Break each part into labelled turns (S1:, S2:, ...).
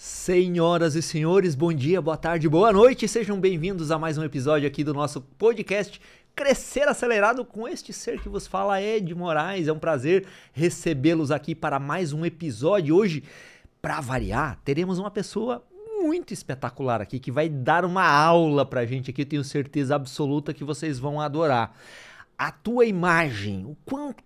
S1: Senhoras e senhores, bom dia, boa tarde, boa noite, sejam bem-vindos a mais um episódio aqui do nosso podcast Crescer Acelerado com este ser que vos fala, Ed Moraes. É um prazer recebê-los aqui para mais um episódio. Hoje, para variar, teremos uma pessoa muito espetacular aqui que vai dar uma aula pra gente aqui, eu tenho certeza absoluta que vocês vão adorar. A tua imagem, o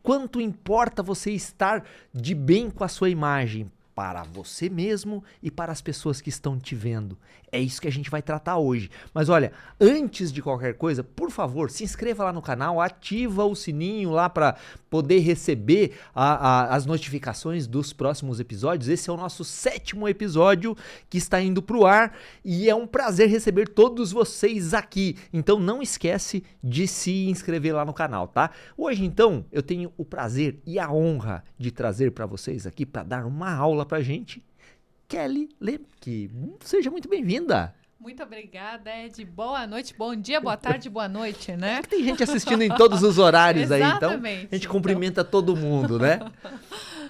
S1: quanto importa você estar de bem com a sua imagem para você mesmo e para as pessoas que estão te vendo. É isso que a gente vai tratar hoje. Mas olha, antes de qualquer coisa, por favor, se inscreva lá no canal, ativa o sininho lá para poder receber as notificações dos próximos episódios. Esse é o nosso 7º episódio que está indo para o ar e é um prazer receber todos vocês aqui. Então não esquece de se inscrever lá no canal, tá? Hoje então eu tenho o prazer e a honra de trazer para vocês aqui para dar uma aula pra gente, Kelly Lemke. Seja muito bem-vinda.
S2: Muito obrigada, Ed. Boa noite, bom dia, boa tarde, boa noite, né?
S1: Tem gente assistindo em todos os horários aí, então
S2: Exatamente.
S1: a gente cumprimenta todo mundo, né?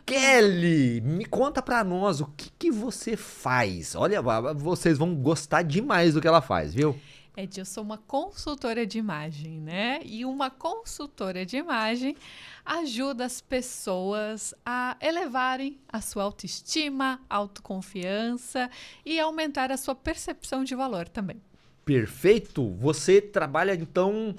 S1: Kelly, me conta pra nós o que você faz. Olha, vocês vão gostar demais do que ela faz, viu?
S2: Ed, eu sou uma consultora de imagem, né? E uma consultora de imagem ajuda as pessoas a elevarem a sua autoestima, autoconfiança e aumentar a sua percepção de valor também.
S1: Perfeito. Você trabalha então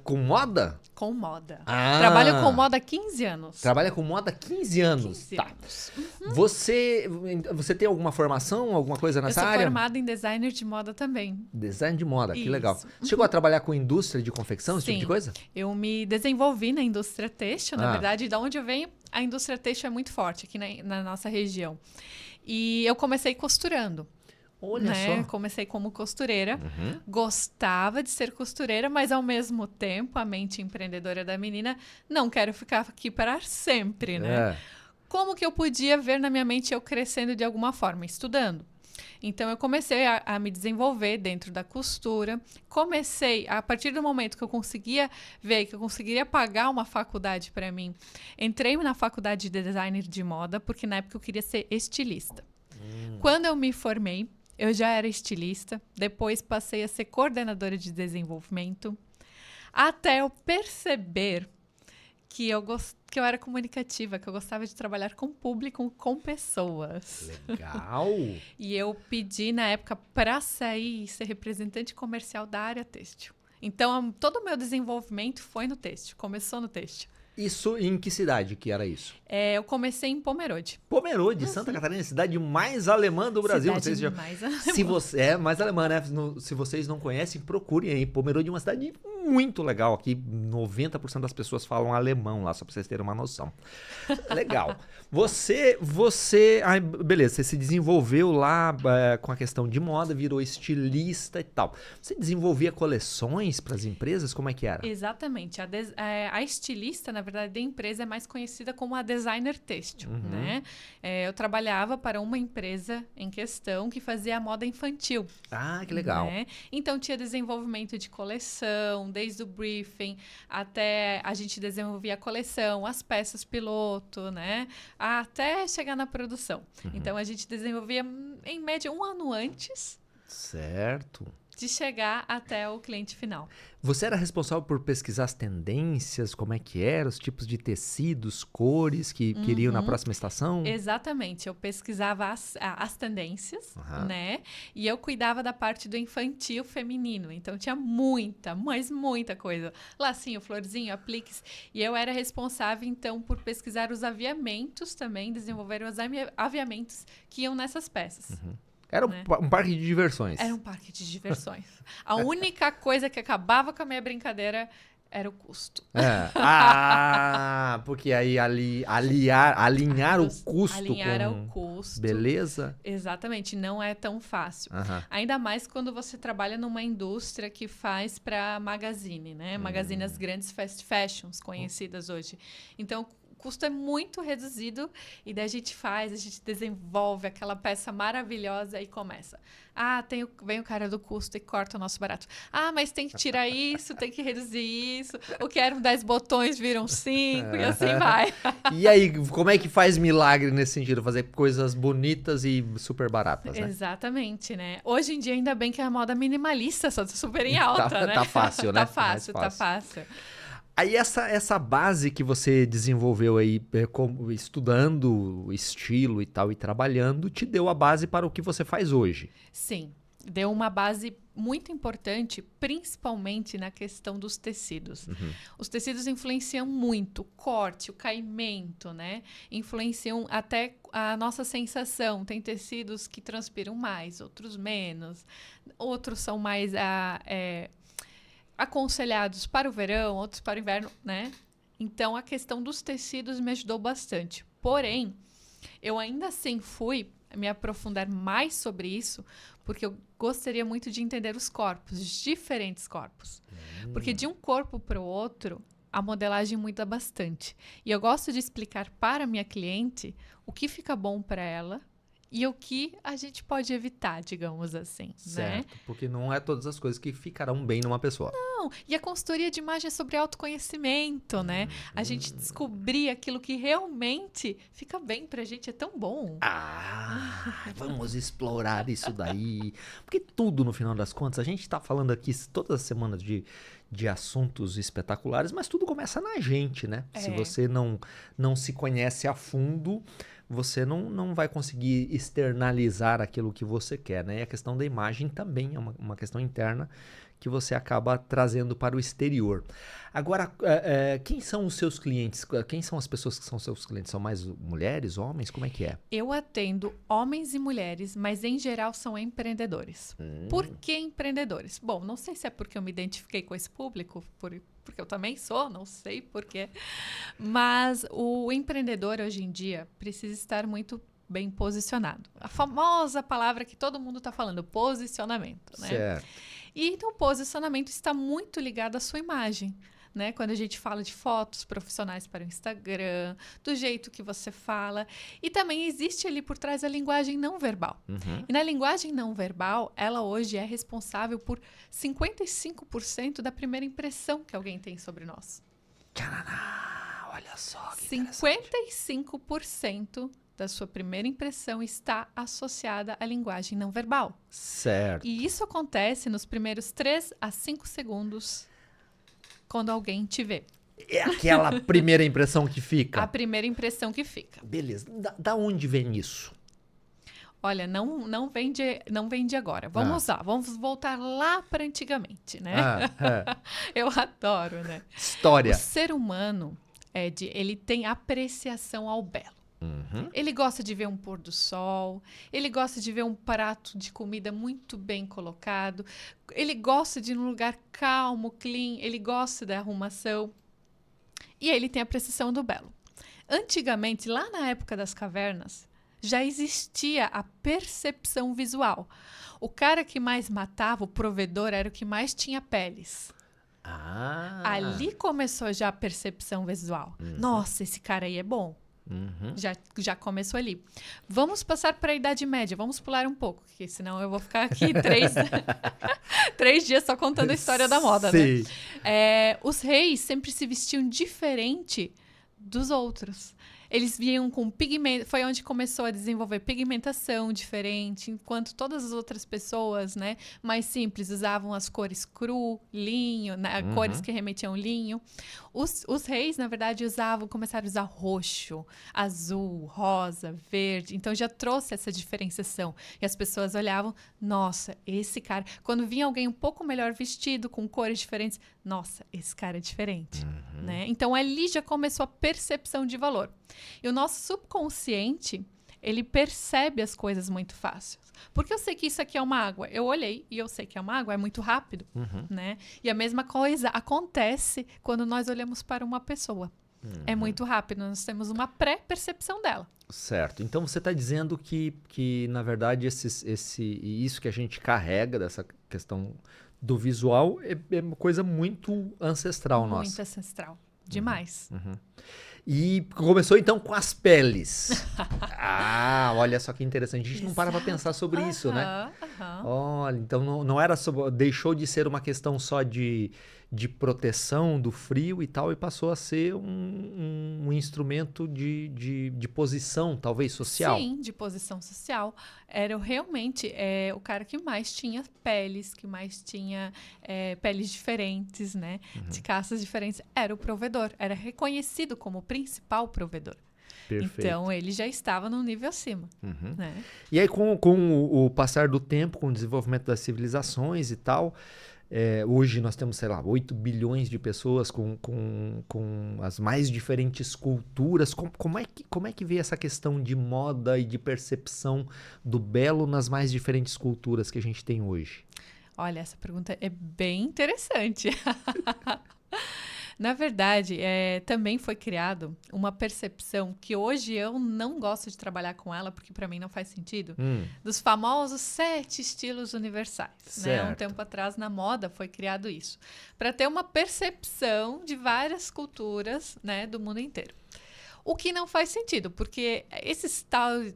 S1: com moda?
S2: Com moda.
S1: Ah.
S2: Trabalho com moda há 15 anos.
S1: Trabalha com moda há 15 anos.
S2: 15
S1: tá.
S2: anos.
S1: Você tem alguma formação, alguma coisa nessa área?
S2: Eu sou formada em designer de moda também.
S1: Design de moda, que
S2: Isso.
S1: legal. Você chegou a trabalhar com indústria de confecção, esse tipo de coisa?
S2: Eu me desenvolvi na indústria têxtil, na verdade, de onde eu venho, a indústria têxtil é muito forte aqui na nossa região. E eu comecei costurando.
S1: Olha
S2: só.
S1: só.
S2: Comecei como costureira, gostava de ser costureira, mas ao mesmo tempo, a mente empreendedora da menina, não quero ficar aqui para sempre, né? Como que eu podia ver na minha mente eu crescendo de alguma forma? Estudando. Então, eu comecei a me desenvolver dentro da costura. Comecei, a partir do momento que eu conseguia ver que eu conseguiria pagar uma faculdade para mim, entrei na faculdade de designer de moda, porque na época eu queria ser estilista. Quando eu me formei, eu já era estilista. Depois passei a ser coordenadora de desenvolvimento. Até eu perceber que eu era comunicativa, que eu gostava de trabalhar com público, com pessoas.
S1: Legal!
S2: E eu pedi, na época, para sair e ser representante comercial da área têxtil. Então, todo o meu desenvolvimento foi no têxtil, começou no têxtil.
S1: Isso em que cidade que era isso?
S2: Eu comecei em Pomerode.
S1: Pomerode, Santa Catarina, cidade mais alemã do Brasil. Não sei se
S2: mais alemã.
S1: Se você é mais alemã, né? Se vocês não conhecem, procurem aí. Pomerode é uma cidade muito legal. Aqui 90% das pessoas falam alemão lá, só pra vocês terem uma noção. Legal. Beleza, você se desenvolveu lá com a questão de moda, virou estilista e tal. Você desenvolvia coleções para as empresas? Como é que era?
S2: Exatamente. A estilista, na verdade, da empresa é mais conhecida como a designer têxtil, né? Eu trabalhava para uma empresa em questão que fazia a moda infantil.
S1: Ah, que legal.
S2: Né? Então, tinha desenvolvimento de coleção, desde o briefing até a gente desenvolvia a coleção, as peças piloto, né? Até chegar na produção. Então, a gente desenvolvia, em média, 1 ano antes.
S1: Certo.
S2: De chegar até o cliente final.
S1: Você era responsável por pesquisar as tendências, como é que eram, os tipos de tecidos, cores que queriam na próxima estação?
S2: Exatamente. Eu pesquisava as tendências, né? E eu cuidava da parte do infantil feminino. Então, tinha muita coisa. Lacinho, florzinho, apliques. E eu era responsável, então, por pesquisar os aviamentos também, desenvolver os aviamentos que iam nessas peças.
S1: Era um parque de diversões.
S2: Era um parque de diversões. A única coisa que acabava com a minha brincadeira era o custo.
S1: Porque aí alinhar o custo
S2: Alinhar
S1: com
S2: o custo.
S1: Beleza?
S2: Exatamente, não é tão fácil. Ainda mais quando você trabalha numa indústria que faz para magazine, né? Magazine, as grandes fast fashions conhecidas hoje. Então, custo é muito reduzido e daí a gente desenvolve aquela peça maravilhosa e começa. Vem o cara do custo e corta o nosso barato. Mas tem que tirar isso, tem que reduzir isso. O que eram 10 botões viram 5 e assim vai.
S1: E aí, como é que faz milagre nesse sentido? Fazer coisas bonitas e super baratas, né?
S2: Exatamente, né? Hoje em dia, ainda bem que a moda minimalista só tá super em alta, né?
S1: Tá fácil, né?
S2: Tá fácil.
S1: Aí essa base que você desenvolveu aí, estudando o estilo e tal, e trabalhando, te deu a base para o que você faz hoje.
S2: Sim, deu uma base muito importante, principalmente na questão dos tecidos. Os tecidos influenciam muito o corte, o caimento, né? Influenciam até a nossa sensação. Tem tecidos que transpiram mais, outros menos. Outros são mais aconselhados para o verão, outros para o inverno, né? Então, a questão dos tecidos me ajudou bastante. Porém, eu ainda assim fui me aprofundar mais sobre isso, porque eu gostaria muito de entender os corpos, diferentes corpos. Porque de um corpo para o outro, a modelagem muda bastante. E eu gosto de explicar para a minha cliente o que fica bom para ela e o que a gente pode evitar, digamos assim,
S1: certo,
S2: né?
S1: Porque não é todas as coisas que ficarão bem numa pessoa.
S2: Não, e a consultoria de imagem é sobre autoconhecimento, né? A gente descobrir aquilo que realmente fica bem pra gente, é tão bom.
S1: Vamos explorar isso daí. Porque tudo, no final das contas, a gente tá falando aqui todas as semanas de assuntos espetaculares, mas tudo começa na gente, né? Se você não se conhece a fundo, você não vai conseguir externalizar aquilo que você quer, né? E a questão da imagem também é uma questão interna que você acaba trazendo para o exterior. Agora, quem são os seus clientes? Quem são as pessoas que são seus clientes? São mais mulheres, homens? Como é que é? Eu
S2: atendo homens e mulheres, mas em geral são empreendedores. Por que empreendedores? Bom, não sei se é porque eu me identifiquei com esse público, porque eu também sou, não sei por quê. Mas o empreendedor hoje em dia precisa estar muito bem posicionado. A famosa palavra que todo mundo está falando, posicionamento, né?
S1: Certo.
S2: E então, o posicionamento está muito ligado à sua imagem, né? Quando a gente fala de fotos profissionais para o Instagram, do jeito que você fala. E também existe ali por trás a linguagem não verbal. E na linguagem não verbal, ela hoje é responsável por 55% da primeira impressão que alguém tem sobre nós.
S1: Tcharaná, olha só que
S2: 55% da sua primeira impressão está associada à linguagem não verbal.
S1: Certo.
S2: E isso acontece nos primeiros 3 a 5 segundos quando alguém te vê.
S1: É aquela primeira impressão que fica?
S2: A primeira impressão que fica.
S1: Beleza. Da onde vem isso?
S2: Olha, não vem de agora. Vamos lá, vamos voltar lá para antigamente, né? Eu adoro, né?
S1: História.
S2: O ser humano, ele tem apreciação ao belo. Ele gosta de ver um pôr do sol, ele gosta de ver um prato de comida muito bem colocado, ele gosta de ir num lugar calmo, clean, ele gosta da arrumação e ele tem a apreciação do belo. Antigamente, lá na época das cavernas, já existia a percepção visual. O cara que mais matava, o provedor, era o que mais tinha peles. Ali começou já a percepção visual. Nossa, esse cara aí é bom. Já começou ali. Vamos passar para a Idade Média. Vamos pular um pouco, porque senão eu vou ficar aqui 3 dias só contando a história da moda,
S1: Sim.
S2: né? Os reis sempre se vestiam diferente dos outros. Eles vinham com pigmento, foi onde começou a desenvolver pigmentação diferente, enquanto todas as outras pessoas, né, mais simples, usavam as cores cru, linho, né, cores que remetiam linho. Os reis, na verdade, começaram a usar roxo, azul, rosa, verde. Então já trouxe essa diferenciação. E as pessoas olhavam, nossa, esse cara. Quando vinha alguém um pouco melhor vestido, com cores diferentes, nossa, esse cara é diferente. Né? Então ali já começou a percepção de valor. E o nosso subconsciente, ele percebe as coisas muito fácil. Porque eu sei que isso aqui é uma água. Eu olhei e eu sei que é uma água, é muito rápido. Né? E a mesma coisa acontece quando nós olhamos para uma pessoa. É muito rápido, nós temos uma pré-percepção dela.
S1: Certo. Então você está dizendo que na verdade, isso que a gente carrega dessa questão do visual é uma coisa muito ancestral nossa.
S2: Muito ancestral. Demais.
S1: E começou então com as peles. Olha só que interessante. A gente não para pra pensar sobre isso, né? Olha, então não era só, deixou de ser uma questão só de proteção do frio e tal, e passou a ser um instrumento de posição, talvez, social.
S2: Sim, de posição social. Era realmente o cara que mais tinha peles, que mais tinha peles diferentes, né? De caças diferentes. Era o provedor. Era reconhecido como o principal provedor. Perfeito. Então, ele já estava num nível acima. Né?
S1: E aí, com o passar do tempo, com o desenvolvimento das civilizações e tal, hoje nós temos, sei lá, 8 bilhões de pessoas com as mais diferentes culturas. Como é que vê essa questão de moda e de percepção do belo nas mais diferentes culturas que a gente tem hoje?
S2: Olha, essa pergunta é bem interessante. Na verdade, também foi criado uma percepção que hoje eu não gosto de trabalhar com ela, porque para mim não faz sentido, dos famosos 7 estilos universais. Né? Um tempo atrás, na moda, foi criado isso, para ter uma percepção de várias culturas, né, do mundo inteiro. O que não faz sentido, porque esses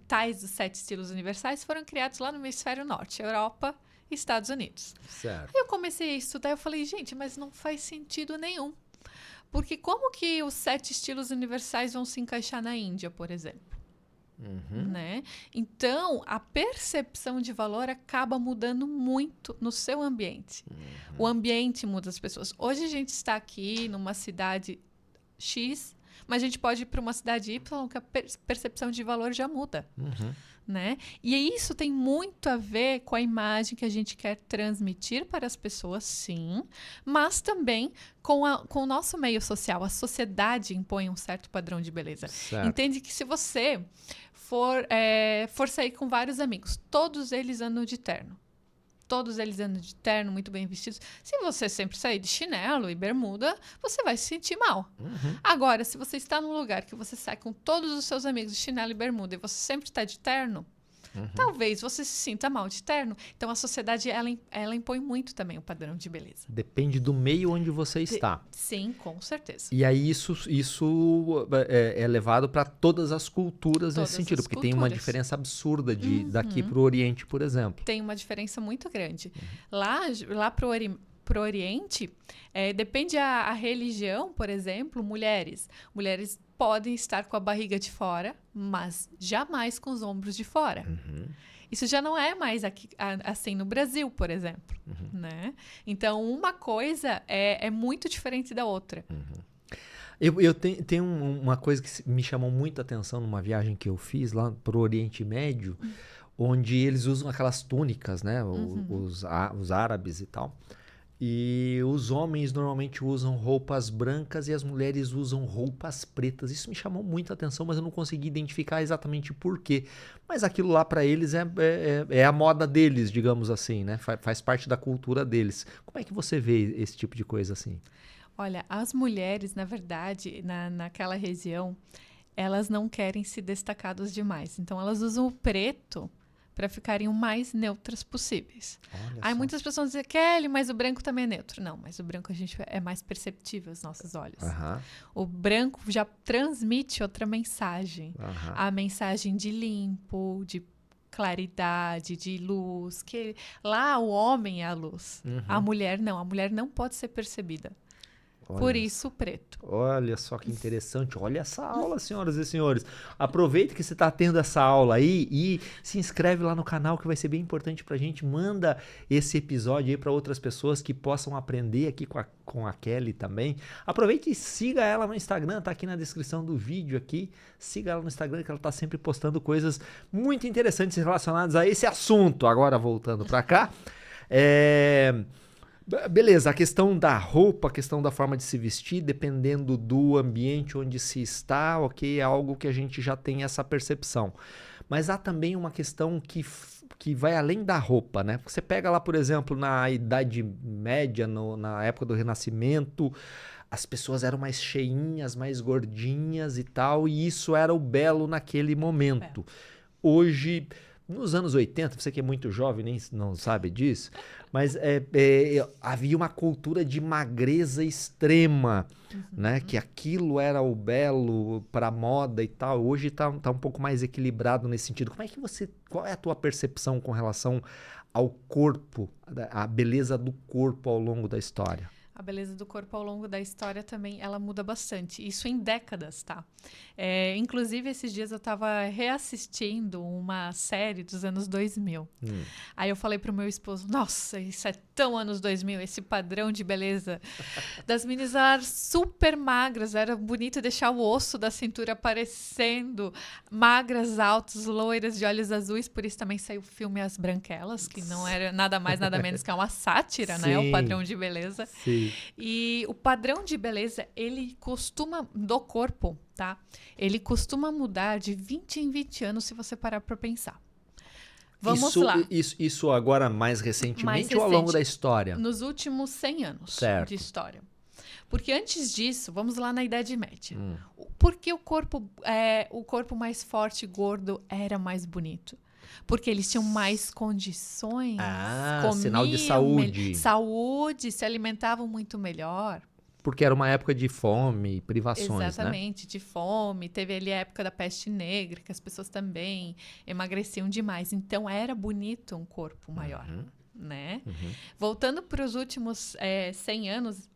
S2: tais 7 estilos universais foram criados lá no hemisfério norte, Europa e Estados Unidos.
S1: Certo.
S2: Aí eu comecei a estudar e eu falei, gente, mas não faz sentido nenhum. Porque como que os 7 estilos universais vão se encaixar na Índia, por exemplo? Né? Então, a percepção de valor acaba mudando muito no seu ambiente. O ambiente muda as pessoas. Hoje a gente está aqui numa cidade X, mas a gente pode ir para uma cidade Y, que a percepção de valor já muda. Né? E isso tem muito a ver com a imagem que a gente quer transmitir para as pessoas, sim, mas também com o nosso meio social. A sociedade impõe um certo padrão de beleza. Certo. Entende que se você for sair com vários amigos, todos eles andam de terno. Todos eles andam de terno, muito bem vestidos. Se você sempre sair de chinelo e bermuda, você vai se sentir mal. Agora, se você está num lugar que você sai com todos os seus amigos de chinelo e bermuda e você sempre está de terno, talvez você se sinta mal de terno. Então, a sociedade, ela impõe muito também o padrão de beleza.
S1: Depende do meio onde você está.
S2: Sim, com certeza.
S1: E aí, isso é levado para todas as culturas nesse sentido, porque tem uma diferença absurda daqui para o Oriente, por exemplo.
S2: Tem uma diferença muito grande. Lá para o Oriente, depende a religião, por exemplo, mulheres podem estar com a barriga de fora, mas jamais com os ombros de fora. Isso já não é mais aqui, assim no Brasil, por exemplo. Né? Então, uma coisa é muito diferente da outra.
S1: Eu tenho uma coisa que me chamou muito a atenção numa viagem que eu fiz lá para o Oriente Médio, onde eles usam aquelas túnicas, né? Os árabes e tal. E os homens normalmente usam roupas brancas e as mulheres usam roupas pretas. Isso me chamou muito a atenção, mas eu não consegui identificar exatamente por quê. Mas aquilo lá para eles é a moda deles, digamos assim, né? Faz parte da cultura deles. Como é que você vê esse tipo de coisa assim?
S2: Olha, as mulheres, na verdade, naquela região, elas não querem se destacar dos demais. Então, elas usam o preto para ficarem o mais neutras possíveis. Aí muitas pessoas dizem, Kelly, mas o branco também é neutro. Não, mas o branco é mais perceptível aos nossos olhos. O branco já transmite outra mensagem. A mensagem de limpo, de claridade, de luz. Que lá o homem é a luz. A mulher não pode ser percebida. Por isso o preto.
S1: Olha só que interessante. Olha essa aula, senhoras e senhores. Aproveita que você está tendo essa aula aí e se inscreve lá no canal, que vai ser bem importante para a gente. Manda esse episódio aí para outras pessoas que possam aprender aqui com a Kelly também. Aproveite e siga ela no Instagram, tá aqui na descrição do vídeo aqui. Siga ela no Instagram, que ela tá sempre postando coisas muito interessantes relacionadas a esse assunto. Agora voltando para cá. Beleza, a questão da roupa, a questão da forma de se vestir, dependendo do ambiente onde se está, ok, é algo que a gente já tem essa percepção. Mas há também uma questão que vai além da roupa, né? Você pega lá, por exemplo, na Idade Média, na época do Renascimento, as pessoas eram mais cheinhas, mais gordinhas e tal, e isso era o belo naquele momento. Hoje nos anos 80, você que é muito jovem, nem não sabe disso, mas havia uma cultura de magreza extrema, né? Que aquilo era o belo para moda e tal. Hoje tá um pouco mais equilibrado nesse sentido. Qual é a tua percepção com relação ao corpo, a beleza do corpo ao longo da história?
S2: A beleza do corpo ao longo da história também, ela muda bastante. Isso em décadas, tá? Inclusive, esses dias eu tava reassistindo uma série dos anos 2000. Aí eu falei pro meu esposo, nossa, isso é tão anos 2000, esse padrão de beleza. Das meninas eram super magras, era bonito deixar o osso da cintura aparecendo. Magras, altas, loiras, de olhos azuis. Por isso também saiu o filme As Branquelas, que não era nada mais, nada menos que uma sátira, né? O padrão de beleza.
S1: Sim.
S2: E o padrão de beleza, ele costuma, do corpo, tá? Ele costuma mudar de 20 em 20 anos, se você parar para pensar. Vamos lá.
S1: Isso agora mais recentemente ou ao longo da história?
S2: Nos últimos 100 anos de história. Porque antes disso, vamos lá na Idade Média. Por que o corpo mais forte e gordo era mais bonito? Porque eles tinham mais condições.
S1: Sinal de saúde.
S2: Saúde, se alimentavam muito melhor.
S1: Porque era uma época de fome e privações,
S2: Exatamente, de fome. Teve ali a época da peste negra, que as pessoas também emagreciam demais. Então, era bonito um corpo maior, né? Voltando para os últimos 100 anos,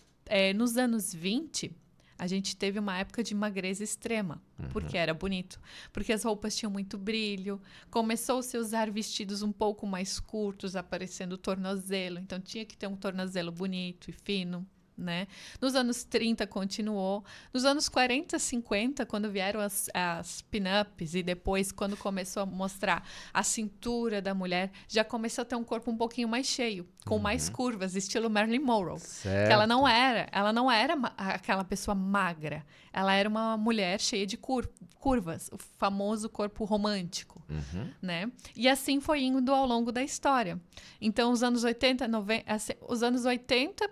S2: nos anos 20... a gente teve uma época de magreza extrema, porque era bonito. Porque as roupas tinham muito brilho, começou-se a usar vestidos um pouco mais curtos, aparecendo o tornozelo. Então, tinha que ter um tornozelo bonito e fino, né? Nos anos 30 continuou. Nos anos 40, 50, quando vieram as pin-ups e depois quando começou a mostrar a cintura da mulher, já começou a ter um corpo um pouquinho mais cheio, com mais curvas, estilo Marilyn Monroe.
S1: Certo.
S2: Que ela não era aquela pessoa magra. Ela era uma mulher cheia de curvas, o famoso corpo romântico, né? E assim foi indo ao longo da história. Então, os anos 80, 90, os anos 80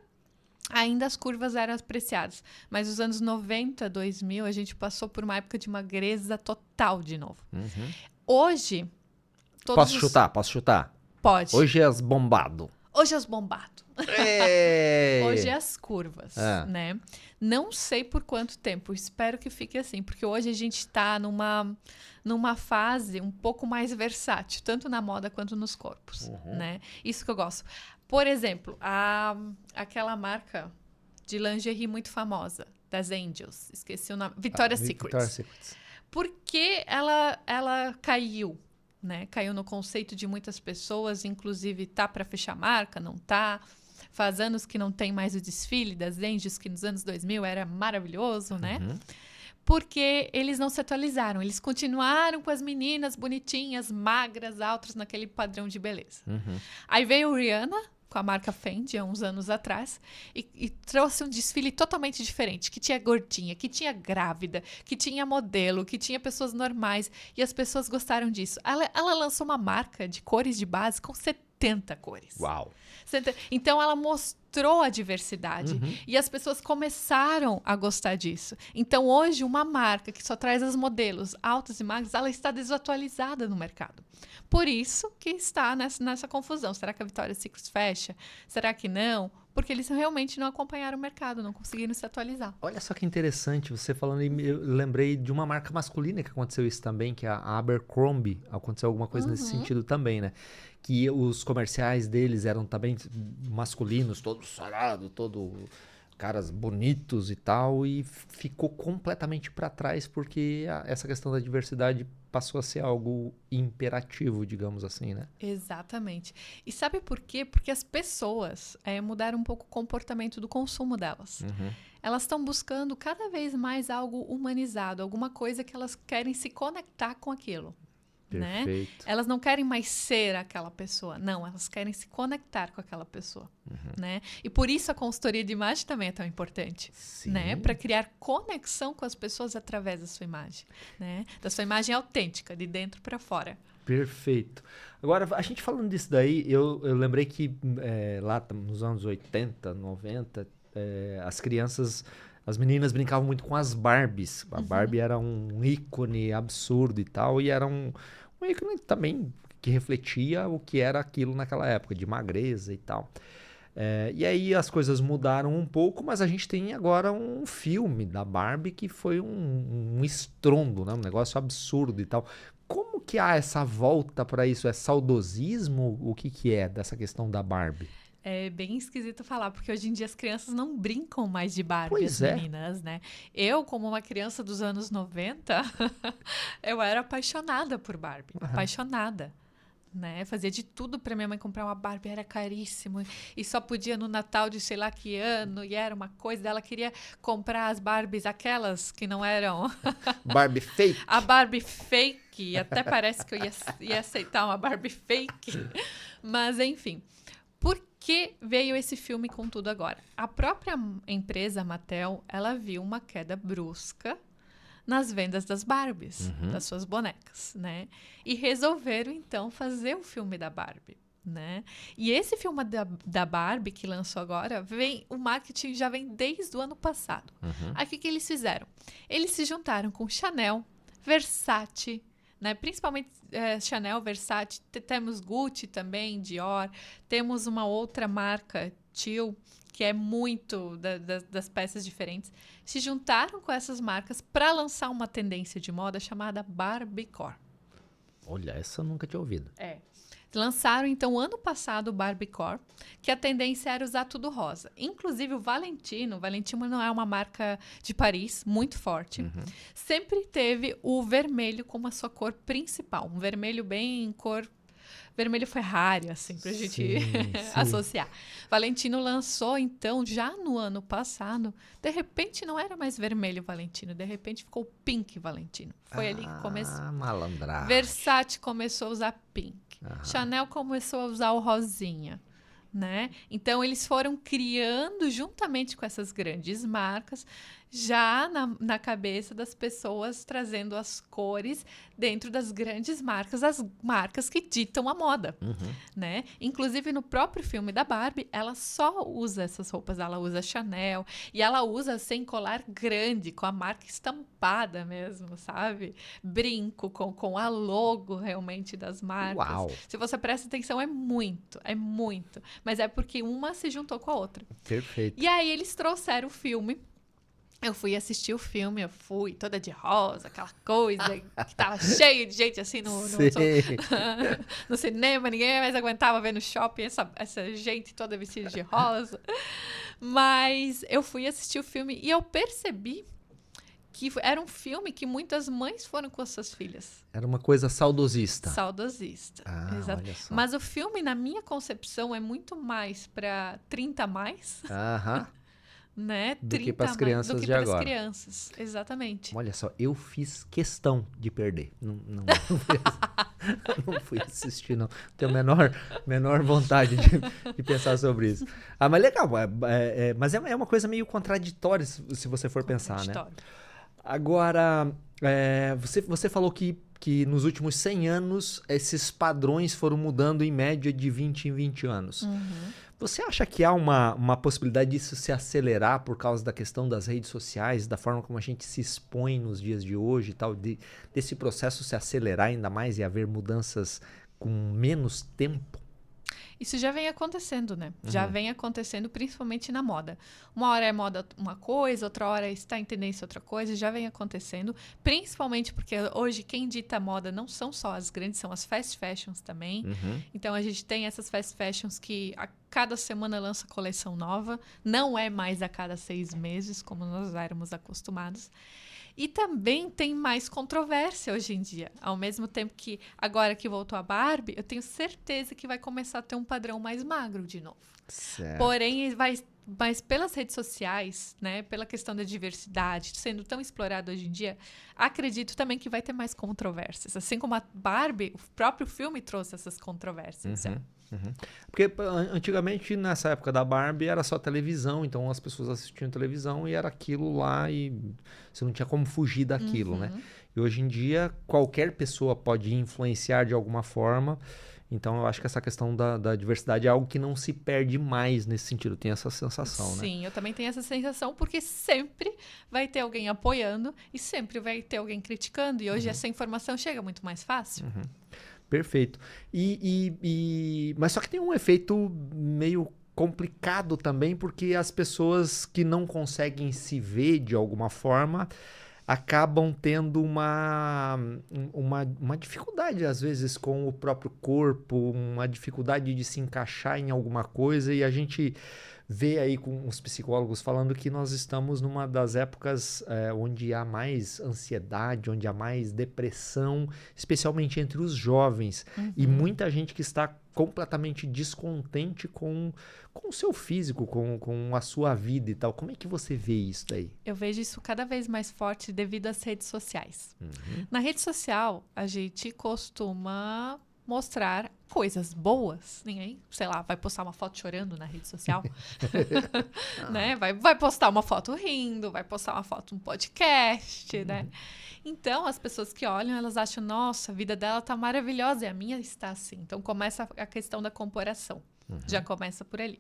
S2: ainda as curvas eram apreciadas. Mas os anos 90, 2000, a gente passou por uma época de magreza total de novo. Hoje...
S1: Posso chutar?
S2: Pode.
S1: Hoje é as bombado.
S2: Hoje é as bombado. Hoje é as curvas, né? Não sei por quanto tempo, espero que fique assim, porque hoje a gente está numa fase um pouco mais versátil, tanto na moda quanto nos corpos, né? Isso que eu gosto. Por exemplo, aquela marca de lingerie muito famosa, das Angels, esqueci o nome, Victoria's Secret. Por que ela caiu? Né? Caiu no conceito de muitas pessoas, inclusive tá para fechar a marca, não tá. Faz anos que não tem mais o desfile das Angels, que nos anos 2000 era maravilhoso, né? Porque eles não se atualizaram. Eles continuaram com as meninas bonitinhas, magras, altas, naquele padrão de beleza. Aí veio o Rihanna, com a marca Fendi, há uns anos atrás, e trouxe um desfile totalmente diferente, que tinha gordinha, que tinha grávida, que tinha modelo, que tinha pessoas normais, e as pessoas gostaram disso. Ela lançou uma marca de cores de base com 70 cores.
S1: Uau!
S2: Então, ela mostrou a diversidade e as pessoas começaram a gostar disso. Então, hoje, uma marca que só traz as modelos altas e magras, ela está desatualizada no mercado. Por isso que está nessa confusão. Será que a Victoria's Secret fecha? Será que não? Porque eles realmente não acompanharam o mercado, não conseguiram se atualizar.
S1: Olha só que interessante, você falando, eu lembrei de uma marca masculina que aconteceu isso também, que é a Abercrombie. Aconteceu alguma coisa nesse sentido também, né? Que os comerciais deles eram também masculinos, todos sarados, caras bonitos e tal, e ficou completamente para trás porque essa questão da diversidade passou a ser algo imperativo, digamos assim, né?
S2: Exatamente. E sabe por quê? Porque as pessoas mudaram um pouco o comportamento do consumo delas. Elas estão buscando cada vez mais algo humanizado, alguma coisa que elas querem se conectar com aquilo. Né? Elas não querem mais ser aquela pessoa, não, elas querem se conectar com aquela pessoa, né? E por isso a consultoria de imagem também é tão importante, né? Para criar conexão com as pessoas através da sua imagem, né? Da sua imagem autêntica, de dentro para fora.
S1: Perfeito. Agora, a gente falando disso daí, eu lembrei que lá nos anos 80, 90, as meninas brincavam muito com as Barbies. A Barbie era um ícone absurdo e tal, e era um ícone também que refletia o que era aquilo naquela época, de magreza e tal. E aí as coisas mudaram um pouco, mas a gente tem agora um filme da Barbie que foi um estrondo, né? Um negócio absurdo e tal. Como que há essa volta para isso? É saudosismo? O que é dessa questão da Barbie?
S2: É bem esquisito falar, porque hoje em dia as crianças não brincam mais de Barbie,
S1: Pois
S2: as meninas, né? Eu, como uma criança dos anos 90, eu era apaixonada por Barbie. Apaixonada. Né? Fazia de tudo para minha mãe comprar uma Barbie, era caríssimo. E só podia no Natal de sei lá que ano, e era uma coisa. Ela queria comprar as Barbies, aquelas que não eram...
S1: Barbie fake?
S2: A Barbie fake. Até parece que eu ia aceitar uma Barbie fake. Mas, enfim... Por que veio esse filme com tudo agora? A própria empresa Mattel, ela viu uma queda brusca nas vendas das Barbies, das suas bonecas, né? E resolveram, então, fazer o filme da Barbie, né? E esse filme da Barbie, que lançou agora, o marketing já vem desde o ano passado. Aí, o que eles fizeram? Eles se juntaram com Chanel, Versace, né? Principalmente Chanel, Versace, temos Gucci também, Dior, temos uma outra marca, Till, que é muito das peças diferentes, se juntaram com essas marcas para lançar uma tendência de moda chamada Barbiecore.
S1: Olha, essa eu nunca tinha ouvido.
S2: Lançaram, então, ano passado o Barbiecore, que a tendência era usar tudo rosa. Inclusive, o Valentino não é uma marca de Paris, muito forte. Sempre teve o vermelho como a sua cor principal. Um vermelho bem cor... Vermelho Ferrari, assim, pra gente associar. Valentino lançou, então, já no ano passado. De repente, não era mais vermelho Valentino. De repente, ficou pink Valentino. Foi ali que começou.
S1: Malandragem.
S2: Versace começou a usar pink. Chanel começou a usar o rosinha, né? Então, eles foram criando, juntamente com essas grandes marcas, já na cabeça das pessoas, trazendo as cores dentro das grandes marcas, as marcas que ditam a moda, né? Inclusive, no próprio filme da Barbie, ela só usa essas roupas, ela usa Chanel, e ela usa sem colar grande, com a marca estampada mesmo, sabe? Brinco com a logo, realmente, das marcas.
S1: Uau.
S2: Se você presta atenção, é muito, mas é porque uma se juntou com a outra.
S1: Perfeito.
S2: E aí, eles trouxeram o filme. Eu fui assistir o filme, eu fui toda de rosa, aquela coisa que tava cheio de gente assim no cinema, ninguém mais aguentava ver no shopping essa gente toda vestida de rosa. Mas eu fui assistir o filme e eu percebi que era um filme que muitas mães foram com as suas filhas.
S1: Era uma coisa saudosista.
S2: Saudosista, exato.
S1: Olha só.
S2: Mas o filme, na minha concepção, é muito mais para 30 a mais. Né?
S1: Do que para as crianças de agora.
S2: Crianças, exatamente.
S1: Olha só, eu fiz questão de perder. Não fui assistir, não. Tenho a menor vontade de pensar sobre isso. Mas legal, mas é uma coisa meio contraditória se você for pensar, né? Agora, você falou que nos últimos 100 anos esses padrões foram mudando em média de 20 em 20 anos. Você acha que há uma possibilidade disso se acelerar por causa da questão das redes sociais, da forma como a gente se expõe nos dias de hoje e tal, desse processo se acelerar ainda mais e haver mudanças com menos tempo?
S2: Isso já vem acontecendo, né? Já vem acontecendo principalmente na moda. Uma hora é moda uma coisa, outra hora está em tendência outra coisa, já vem acontecendo. Principalmente porque hoje quem dita moda não são só as grandes, são as fast fashions também. Então a gente tem essas fast fashions que a cada semana lança coleção nova. Não é mais a cada 6 meses, como nós éramos acostumados. E também tem mais controvérsia hoje em dia. Ao mesmo tempo que, agora que voltou a Barbie, eu tenho certeza que vai começar a ter um padrão mais magro de novo.
S1: Certo.
S2: Porém, mas pelas redes sociais, né, pela questão da diversidade, sendo tão explorado hoje em dia, acredito também que vai ter mais controvérsias. Assim como a Barbie, o próprio filme trouxe essas controvérsias.
S1: Porque antigamente, nessa época da Barbie, era só televisão, então as pessoas assistiam televisão e era aquilo lá e você não tinha como fugir daquilo, né? E hoje em dia, qualquer pessoa pode influenciar de alguma forma, então eu acho que essa questão da diversidade é algo que não se perde mais nesse sentido, eu tenho essa sensação, né?
S2: Sim, eu também tenho essa sensação, porque sempre vai ter alguém apoiando e sempre vai ter alguém criticando, e hoje essa informação chega muito mais fácil.
S1: Perfeito. Mas só que tem um efeito meio complicado também, porque as pessoas que não conseguem se ver de alguma forma acabam tendo uma dificuldade, às vezes, com o próprio corpo, uma dificuldade de se encaixar em alguma coisa, e a gente vê aí com os psicólogos falando que nós estamos numa das épocas onde há mais ansiedade, onde há mais depressão, especialmente entre os jovens. E muita gente que está completamente descontente com o seu físico, com a sua vida e tal. Como é que você vê isso daí?
S2: Eu vejo isso cada vez mais forte devido às redes sociais. Na rede social, a gente costuma mostrar coisas boas. Ninguém, sei lá, vai postar uma foto chorando na rede social. Né? Vai postar uma foto rindo, vai postar uma foto no podcast, né? Então, as pessoas que olham, elas acham, nossa, a vida dela tá maravilhosa e a minha está assim. Então, começa a questão da comparação. Já começa por ali.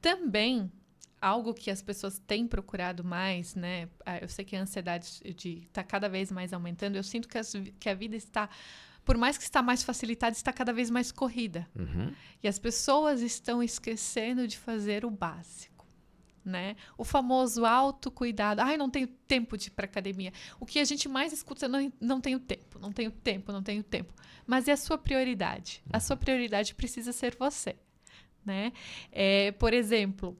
S2: Também, algo que as pessoas têm procurado mais, né? Eu sei que a ansiedade está cada vez mais aumentando. Eu sinto que a vida está, por mais que está mais facilitada, está cada vez mais corrida. E as pessoas estão esquecendo de fazer o básico. Né? O famoso autocuidado. Ai, não tenho tempo de ir para academia. O que a gente mais escuta é não tenho tempo, não tenho tempo, não tenho tempo. Mas é a sua prioridade. A sua prioridade precisa ser você. Né? Por exemplo,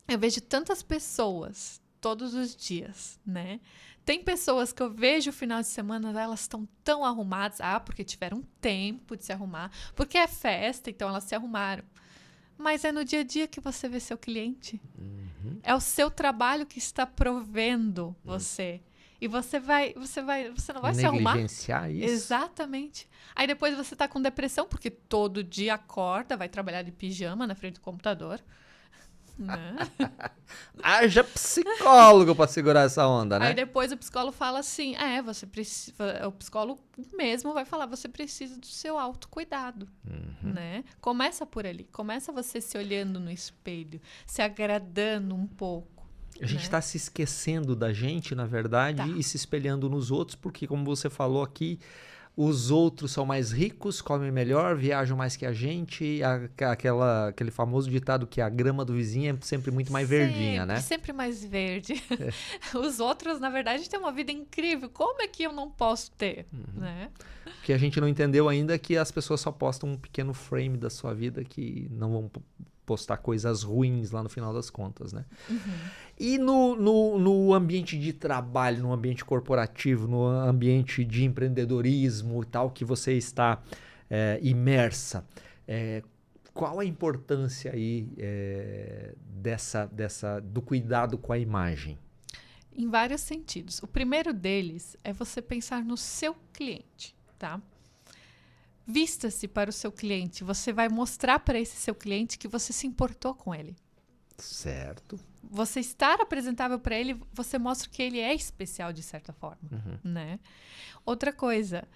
S2: eu vejo tantas pessoas todos os dias, né? Tem pessoas que eu vejo o final de semana, elas estão tão arrumadas, porque tiveram tempo de se arrumar, porque é festa, então elas se arrumaram. Mas é no dia a dia que você vê seu cliente. É o seu trabalho que está provendo você. E você não vai se arrumar.
S1: Negligenciar isso.
S2: Exatamente. Aí depois você está com depressão, porque todo dia acorda, vai trabalhar de pijama na frente do computador. Né?
S1: Haja psicólogo para segurar essa onda, né?
S2: Aí depois o psicólogo fala assim, você precisa, o psicólogo mesmo vai falar, você precisa do seu autocuidado, né? Começa por ali, começa você se olhando no espelho, se agradando um pouco.
S1: A gente está se esquecendo da gente, na verdade, e se espelhando nos outros, porque como você falou aqui, os outros são mais ricos, comem melhor, viajam mais que a gente. Aquele famoso ditado que a grama do vizinho é sempre muito mais verdinha, né?
S2: Sempre mais verde. Os outros, na verdade, têm uma vida incrível. Como é que eu não posso ter? Né?
S1: O que a gente não entendeu ainda é que as pessoas só postam um pequeno frame da sua vida, que não vão postar coisas ruins lá no final das contas, né? E no ambiente de trabalho, no ambiente corporativo, no ambiente de empreendedorismo e tal, que você está imersa, qual a importância aí do cuidado com a imagem?
S2: Em vários sentidos. O primeiro deles é você pensar no seu cliente, tá? Vista-se para o seu cliente. Você vai mostrar para esse seu cliente que você se importou com ele.
S1: Certo.
S2: Você estar apresentável para ele, você mostra que ele é especial de certa forma, né? Outra coisa,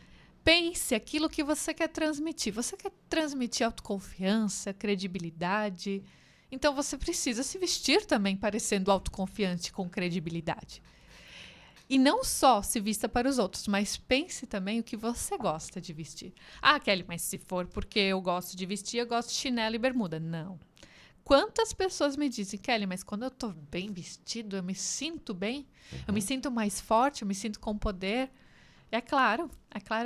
S2: pense aquilo que você quer transmitir. Você quer transmitir autoconfiança, credibilidade. Então, você precisa se vestir também parecendo autoconfiante com credibilidade. E não só se vista para os outros, mas pense também o que você gosta de vestir. Kelly, mas se for porque eu gosto de vestir, eu gosto de chinelo e bermuda. Não. Quantas pessoas me dizem, Kelly, mas quando eu tô bem vestido, eu me sinto bem, eu me sinto mais forte, eu me sinto com poder. É claro,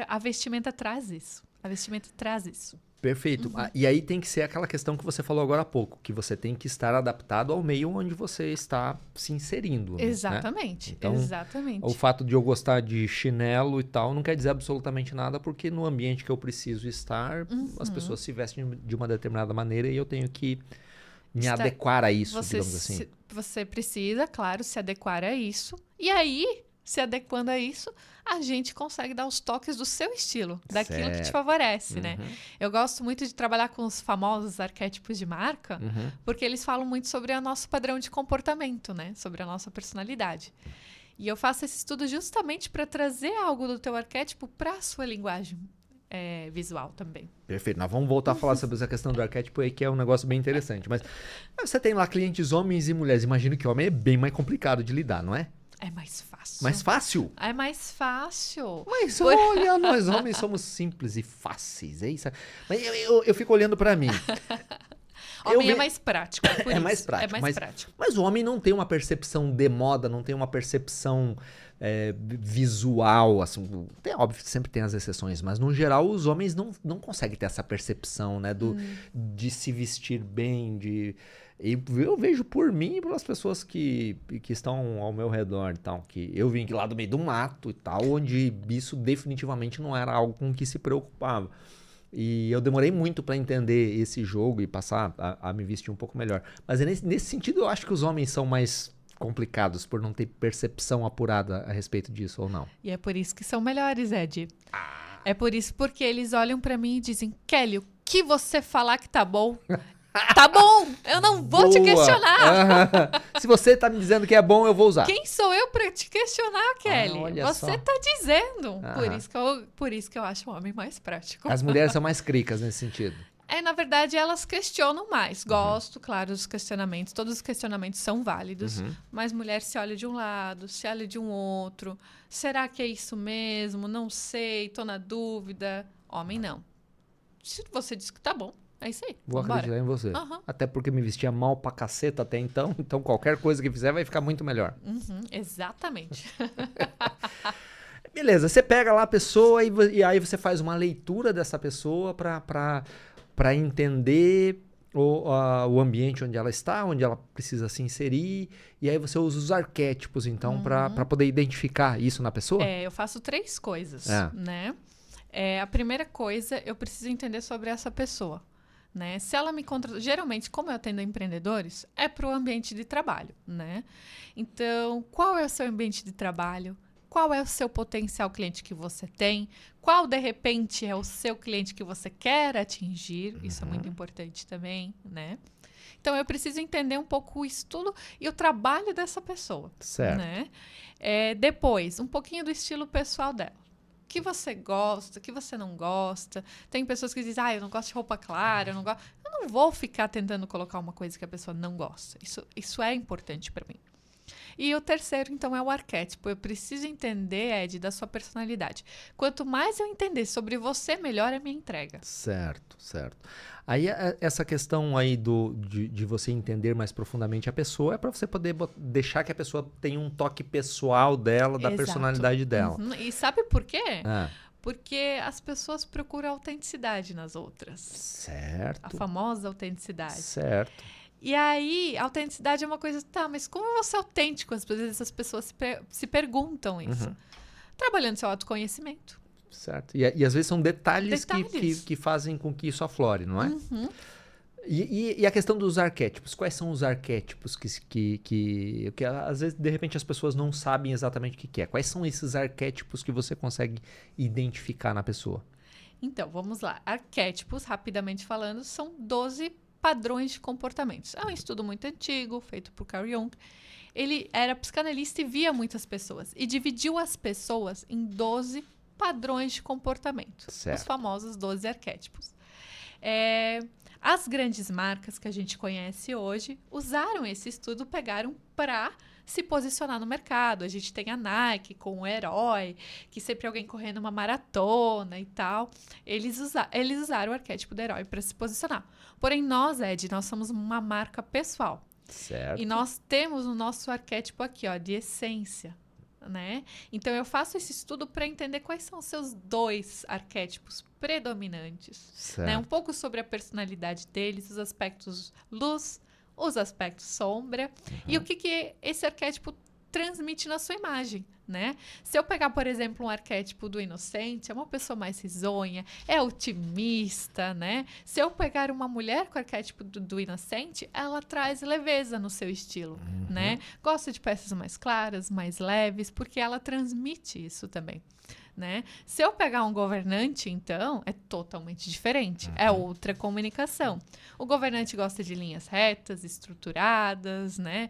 S2: a vestimenta traz isso. A vestimenta traz isso.
S1: Perfeito. E aí tem que ser aquela questão que você falou agora há pouco, que você tem que estar adaptado ao meio onde você está se inserindo.
S2: Exatamente,
S1: né? Então,
S2: exatamente.
S1: O fato de eu gostar de chinelo e tal não quer dizer absolutamente nada, porque no ambiente que eu preciso estar, as pessoas se vestem de uma determinada maneira e eu tenho que me adequar a isso, digamos assim.
S2: Você precisa, claro, se adequar a isso. E aí, se adequando a isso, a gente consegue dar os toques do seu estilo, daquilo que te favorece, né? Eu gosto muito de trabalhar com os famosos arquétipos de marca, porque eles falam muito sobre o nosso padrão de comportamento, né? Sobre a nossa personalidade. E eu faço esse estudo justamente para trazer algo do teu arquétipo para a sua linguagem visual também.
S1: Perfeito. Nós vamos voltar a falar sobre essa questão do arquétipo aí, que é um negócio bem interessante. Mas você tem lá clientes homens e mulheres. Imagino que homem é bem mais complicado de lidar, não é?
S2: É mais fácil.
S1: Mais fácil?
S2: É mais fácil.
S1: Mas olha, nós homens somos simples e fáceis, é isso? Mas eu fico olhando pra mim.
S2: Homem é mais prático, é por isso.
S1: Mais prático.
S2: É mais prático.
S1: Mas o homem não tem uma percepção de moda, não tem uma percepção visual, assim. Óbvio que sempre tem as exceções, mas no geral os homens não conseguem ter essa percepção, né? De se vestir bem, E eu vejo por mim e pelas pessoas que estão ao meu redor e tal, que eu vim lá do meio do mato e tal, onde isso definitivamente não era algo com que se preocupava. E eu demorei muito para entender esse jogo e passar a me vestir um pouco melhor. Mas nesse sentido eu acho que os homens são mais complicados por não ter percepção apurada a respeito disso, ou não?
S2: E é por isso que são melhores, Ed. É por isso porque eles olham pra mim e dizem, Kelly, o que você falar que tá bom, tá bom, eu não vou te questionar.
S1: Se você tá me dizendo que é bom, eu vou usar.
S2: Quem sou eu pra te questionar, Kelly? Você
S1: só.
S2: tá dizendo. Por isso que eu acho o homem mais prático.
S1: As mulheres são mais cricas nesse sentido.
S2: Na verdade, elas questionam mais. Gosto, claro, dos questionamentos. Todos os questionamentos são válidos. Mas mulher se olha de um lado, se olha de um outro. Será que é isso mesmo? Não sei, tô na dúvida. Homem, não. Se você diz que tá bom, é isso aí.
S1: Vou acreditar em você. Até porque me vestia mal pra caceta até então. Então qualquer coisa que fizer vai ficar muito melhor.
S2: Exatamente.
S1: Beleza, você pega lá a pessoa e aí você faz uma leitura dessa pessoa para entender o ambiente onde ela está, onde ela precisa se inserir. E aí você usa os arquétipos, então, para poder identificar isso na pessoa?
S2: Eu faço 3 coisas, né? A primeira coisa, eu preciso entender sobre essa pessoa. Né? Se ela me contrata, geralmente, como eu atendo empreendedores, é para o ambiente de trabalho, né? Então, qual é o seu ambiente de trabalho? Qual é o seu potencial cliente que você tem? Qual, de repente, é o seu cliente que você quer atingir? Isso é muito importante também, né? Então, eu preciso entender um pouco o estudo e o trabalho dessa pessoa.
S1: Certo.
S2: Né? Depois, um pouquinho do estilo pessoal dela. O que você gosta, o que você não gosta. Tem pessoas que dizem, eu não gosto de roupa clara, eu não vou ficar tentando colocar uma coisa que a pessoa não gosta. Isso é importante para mim. E o terceiro, então, é o arquétipo. Eu preciso entender, Ed, da sua personalidade. Quanto mais eu entender sobre você, melhor é a minha entrega.
S1: Certo. Aí, essa questão aí de você entender mais profundamente a pessoa é para você poder deixar que a pessoa tenha um toque pessoal dela, da personalidade dela.
S2: E sabe por quê? Porque as pessoas procuram autenticidade nas outras.
S1: Certo.
S2: A famosa autenticidade.
S1: Certo.
S2: E aí, a autenticidade é uma coisa, mas como eu vou ser autêntico? Às vezes as pessoas se perguntam isso. Trabalhando seu autoconhecimento.
S1: Certo. E às vezes são detalhes. Que fazem com que isso aflore, não é? E a questão dos arquétipos. Quais são os arquétipos que às vezes, de repente, as pessoas não sabem exatamente o que é? Quais são esses arquétipos que você consegue identificar na pessoa?
S2: Então, vamos lá. Arquétipos, rapidamente falando, são 12 padrões de comportamentos. É um estudo muito antigo, feito por Carl Jung. Ele era psicanalista e via muitas pessoas. E dividiu as pessoas em 12 padrões de comportamento.
S1: Certo.
S2: Os famosos 12 arquétipos. As grandes marcas que a gente conhece hoje usaram esse estudo, pegaram para se posicionar no mercado. A gente tem a Nike com o herói, que sempre alguém correndo uma maratona e tal. Eles usaram o arquétipo do herói para se posicionar. Porém, nós somos uma marca pessoal.
S1: Certo.
S2: E nós temos o nosso arquétipo aqui, de essência. Né? Então, eu faço esse estudo para entender quais são os seus 2 arquétipos predominantes. Né? Um pouco sobre a personalidade deles, os aspectos luz, os aspectos sombra e o que esse arquétipo transmite na sua imagem, né? Se eu pegar, por exemplo, um arquétipo do inocente, é uma pessoa mais risonha, é otimista, né? Se eu pegar uma mulher com o arquétipo do inocente, ela traz leveza no seu estilo, né? Gosta de peças mais claras, mais leves, porque ela transmite isso também. Né? Se eu pegar um governante, então, é totalmente diferente. É outra comunicação. O governante gosta de linhas retas, estruturadas, né?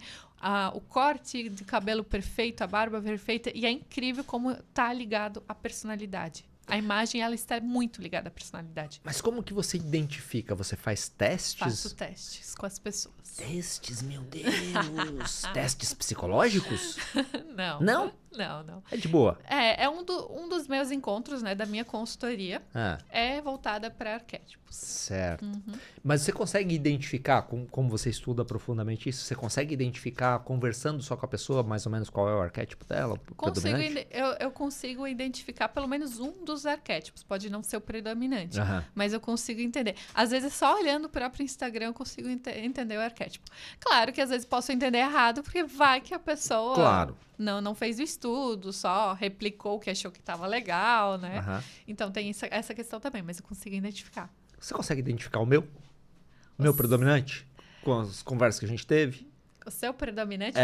S2: O corte de cabelo perfeito, a barba perfeita. E é incrível como está ligado à personalidade. A imagem, ela está muito ligada à personalidade.
S1: Mas como que você identifica? Você faz testes?
S2: Faço testes com as pessoas.
S1: Testes, meu Deus! Testes psicológicos?
S2: Não.
S1: Não?
S2: Não.
S1: É de boa.
S2: É um dos meus encontros, né, da minha consultoria, é voltada para arquétipos.
S1: Certo. Mas você consegue identificar, como você estuda profundamente isso, você consegue identificar, conversando só com a pessoa, mais ou menos qual é o arquétipo dela?
S2: Eu consigo identificar pelo menos um dos arquétipos. Pode não ser o predominante, mas eu consigo entender. Às vezes, só olhando o próprio Instagram, eu consigo entender o arquétipo. Claro que às vezes posso entender errado, porque vai que a pessoa não fez o estudo, só replicou o que achou que estava legal, né? Então tem essa questão também, mas eu consigo identificar.
S1: Você consegue identificar o meu? O meu predominante? Com as conversas que a gente teve?
S2: O seu predominante?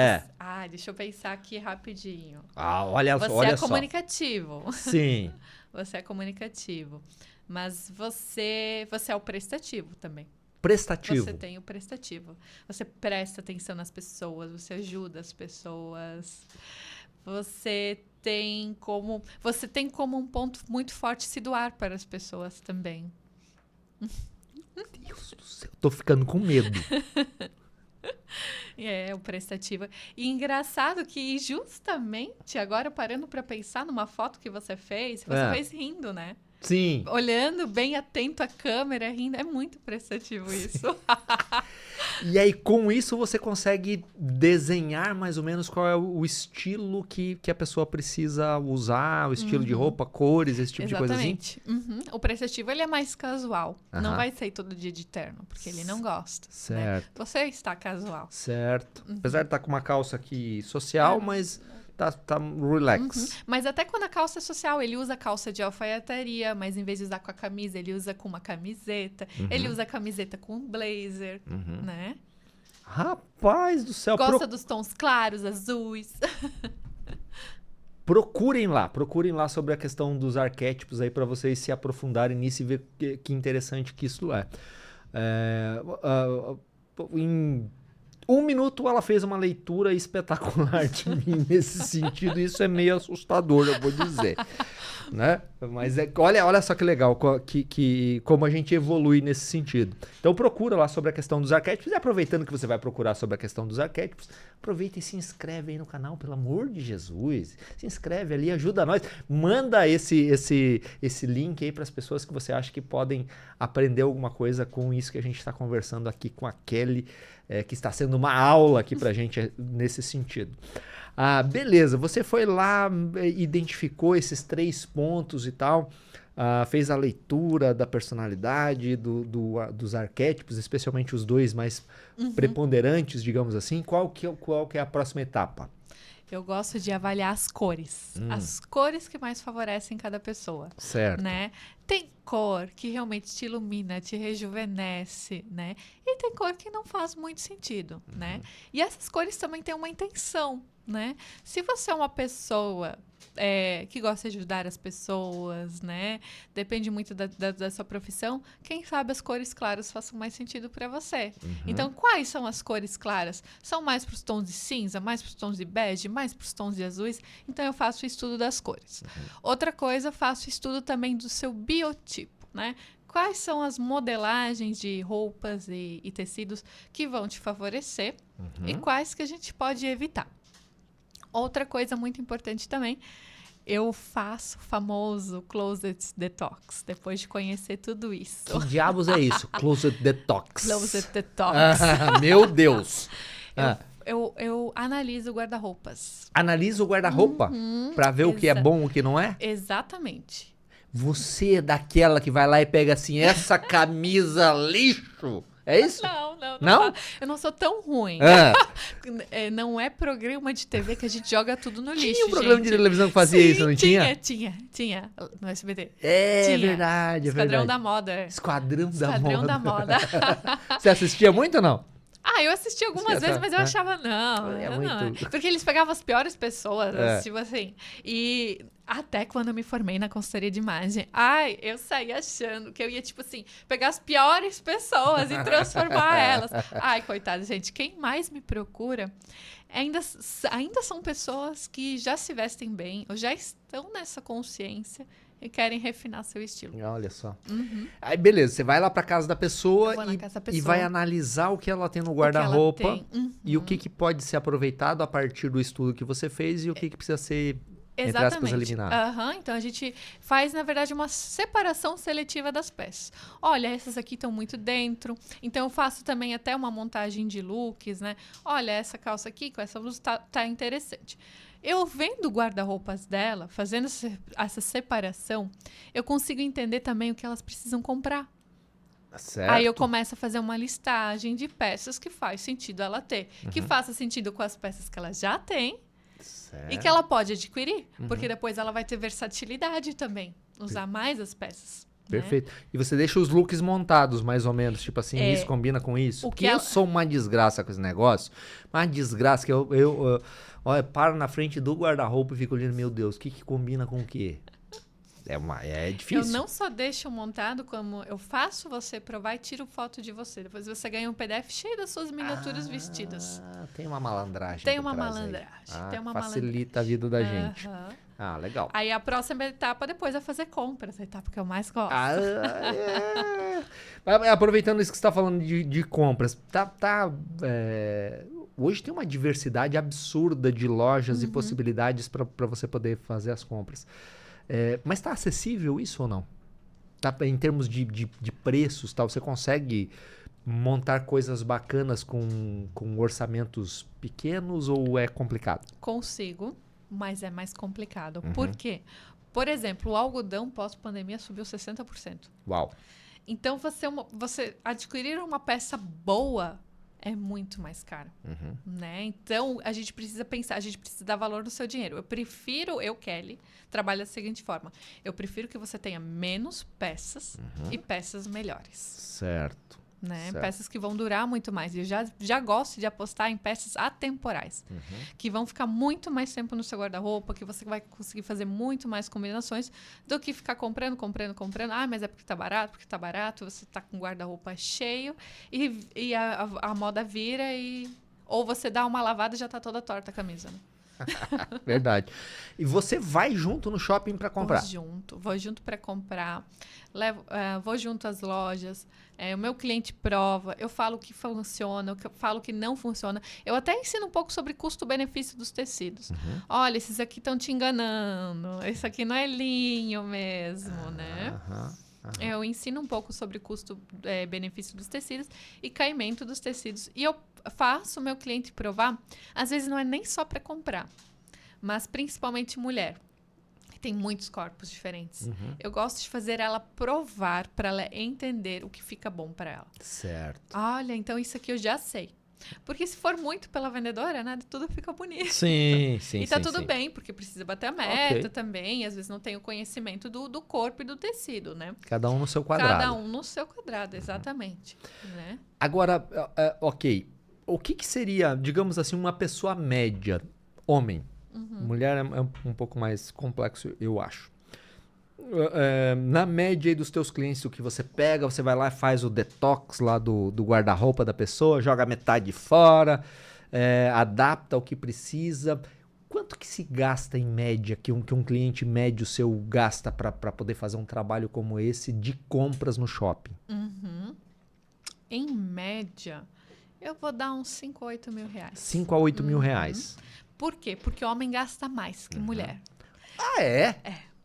S2: Deixa eu pensar aqui rapidinho.
S1: Olha só.
S2: Você é comunicativo.
S1: Sim.
S2: Você é comunicativo. Mas você é o prestativo também.
S1: Prestativo.
S2: Você tem o prestativo. Você presta atenção nas pessoas, você ajuda as pessoas. Você tem como um ponto muito forte se doar para as pessoas também.
S1: Deus do céu, tô ficando com medo.
S2: O prestativo. E engraçado que justamente agora parando para pensar numa foto que você fez rindo, né?
S1: Sim.
S2: Olhando bem atento à câmera, rindo. É muito prestativo isso.
S1: E aí, com isso, você consegue desenhar mais ou menos qual é o estilo que a pessoa precisa usar, o estilo de roupa, cores, esse tipo de coisa assim?
S2: Exatamente. O prestativo, ele é mais casual. Não vai sair todo dia de terno, porque ele não gosta.
S1: Certo.
S2: Né? Você está casual.
S1: Certo. Apesar de estar com uma calça aqui social, mas... Tá relax.
S2: Mas até quando a calça é social, ele usa calça de alfaiataria, mas em vez de usar com a camisa, ele usa com uma camiseta. Ele usa a camiseta com um blazer, né?
S1: Rapaz do céu.
S2: Gosta dos tons claros, azuis.
S1: Procurem lá sobre a questão dos arquétipos aí para vocês se aprofundarem nisso e ver que interessante que isso é. Em 1 minuto ela fez uma leitura espetacular de mim nesse sentido, e isso é meio assustador, eu vou dizer, né? Mas olha só que legal como a gente evolui nesse sentido. Então procura lá sobre a questão dos arquétipos, e aproveitando que você vai procurar sobre a questão dos arquétipos, aproveita e se inscreve aí no canal, pelo amor de Jesus. Se inscreve ali, ajuda nós, manda esse link aí para as pessoas que você acha que podem aprender alguma coisa com isso que a gente está conversando aqui com a Kelly, que está sendo uma aula aqui pra gente nesse sentido. Beleza, você foi lá, identificou esses 3 pontos e tal, fez a leitura da personalidade, dos arquétipos, especialmente os 2 mais preponderantes, digamos assim. Qual que é a próxima etapa?
S2: Eu gosto de avaliar as cores. As cores que mais favorecem cada pessoa.
S1: Certo.
S2: Né? Tem cor que realmente te ilumina, te rejuvenesce, né? E tem cor que não faz muito sentido, né? E essas cores também têm uma intenção, né? Se você é uma pessoa que gosta de ajudar as pessoas, né? Depende muito da sua profissão. Quem sabe as cores claras façam mais sentido para você. Então, quais são as cores claras? São mais para os tons de cinza, mais para os tons de bege, mais para os tons de azuis? Então, eu faço o estudo das cores. Outra coisa, faço estudo também do seu biotipo, né? Quais são as modelagens de roupas e tecidos que vão te favorecer e quais que a gente pode evitar. Outra coisa muito importante também, eu faço o famoso Closet Detox, depois de conhecer tudo isso.
S1: Que diabos é isso? Closet Detox.
S2: Closet Detox.
S1: Meu Deus.
S2: Eu analiso guarda-roupas.
S1: Analisa o guarda-roupa para ver o que é bom e o que não é?
S2: Exatamente.
S1: Você é daquela que vai lá e pega assim, essa camisa lixo. É isso?
S2: Não? Eu não sou tão ruim. Não é programa de TV que a gente joga tudo no lixo,
S1: Tinha um programa de televisão que fazia isso, não tinha?
S2: Tinha. No SBT.
S1: É verdade,
S2: Esquadrão da Moda.
S1: Esquadrão
S2: da Moda.
S1: Você assistia muito ou não?
S2: Eu assisti algumas vezes, mas eu achava, não. Porque eles pegavam as piores pessoas, tipo assim. E até quando eu me formei na consultoria de imagem, eu saí achando que eu ia, tipo assim, pegar as piores pessoas e transformar elas. Coitada, gente, quem mais me procura ainda são pessoas que já se vestem bem, ou já estão nessa consciência. e querem refinar seu estilo.
S1: Olha só. Aí, beleza, você vai lá pra casa da pessoa, e vai analisar o que ela tem no guarda-roupa e o que pode ser aproveitado a partir do estudo que você fez e o que precisa ser, entre aspas, eliminado.
S2: Então, a gente faz, na verdade, uma separação seletiva das peças. Olha, essas aqui estão muito dentro. Então, eu faço também até uma montagem de looks, né? Olha, essa calça aqui com essa blusa tá interessante. Eu vendo guarda-roupas dela, fazendo essa separação, eu consigo entender também o que elas precisam comprar.
S1: Certo.
S2: Aí eu começo a fazer uma listagem de peças que faz sentido ela ter. Que faça sentido com as peças que ela já tem.
S1: Certo.
S2: E que ela pode adquirir. Porque depois ela vai ter versatilidade também. Usar mais as peças.
S1: Perfeito. Né? E você deixa os looks montados, mais ou menos. Tipo assim, isso combina com isso. Porque eu sou uma desgraça com esse negócio. Uma desgraça que eu paro na frente do guarda-roupa e fico olhando, meu Deus, o que combina com o quê? É difícil.
S2: Eu não só deixo montado, como eu faço você provar e tiro foto de você. Depois você ganha um PDF cheio das suas miniaturas vestidas.
S1: Tem uma malandragem.
S2: Tem uma malandragem.
S1: Facilita a vida da gente. Legal.
S2: Aí a próxima etapa depois é fazer compras. A etapa que eu mais gosto.
S1: Aproveitando isso que você está falando de compras. Hoje tem uma diversidade absurda de lojas e possibilidades para você poder fazer as compras. Mas está acessível isso ou não? Em termos de preços, você consegue montar coisas bacanas com orçamentos pequenos ou é complicado?
S2: Consigo, mas é mais complicado. Por quê? Por exemplo, o algodão pós-pandemia subiu 60%.
S1: Uau!
S2: Então, você adquirir uma peça boa é muito mais caro, né? Então, a gente precisa pensar, a gente precisa dar valor no seu dinheiro. Kelly, trabalho da seguinte forma. Eu prefiro que você tenha menos peças e peças melhores.
S1: Certo.
S2: Né? Peças que vão durar muito mais. E eu já gosto de apostar em peças atemporais, que vão ficar muito mais tempo no seu guarda-roupa, que você vai conseguir fazer muito mais combinações do que ficar comprando. Mas é porque tá barato, você tá com o guarda-roupa cheio e a moda vira ou você dá uma lavada e já tá toda torta a camisa, né?
S1: Verdade. E você vai junto no shopping para comprar?
S2: Vou junto para comprar. Vou junto às lojas. O meu cliente prova. Eu falo o que funciona, eu falo o que não funciona. Eu até ensino um pouco sobre custo-benefício dos tecidos. Olha, esses aqui estão te enganando. Esse aqui não é linho mesmo, né? Eu ensino um pouco sobre custo-benefício dos tecidos e caimento dos tecidos. E eu faço o meu cliente provar. Às vezes não é nem só para comprar, mas principalmente mulher. Tem muitos corpos diferentes. Eu gosto de fazer ela provar para ela entender o que fica bom para ela.
S1: Certo.
S2: Olha, então isso aqui eu já sei. Porque se for muito pela vendedora, né, tudo fica bonito.
S1: Sim.
S2: E tá tudo bem, porque precisa bater a meta também. Às vezes não tem o conhecimento do corpo e do tecido, né?
S1: Cada um no seu quadrado.
S2: Exatamente. Né?
S1: Agora, ok. O que seria, digamos assim, uma pessoa média, homem? Mulher é um pouco mais complexo, eu acho. Na média aí dos teus clientes, o que você pega, você vai lá e faz o detox lá do guarda-roupa da pessoa, joga metade fora, adapta o que precisa. Quanto que se gasta em média, que um cliente médio seu gasta para poder fazer um trabalho como esse de compras no shopping?
S2: Em média, eu vou dar uns 5 a 8 mil reais.
S1: 5 a 8 mil reais.
S2: Por quê? Porque homem gasta mais que mulher.
S1: Ah, é?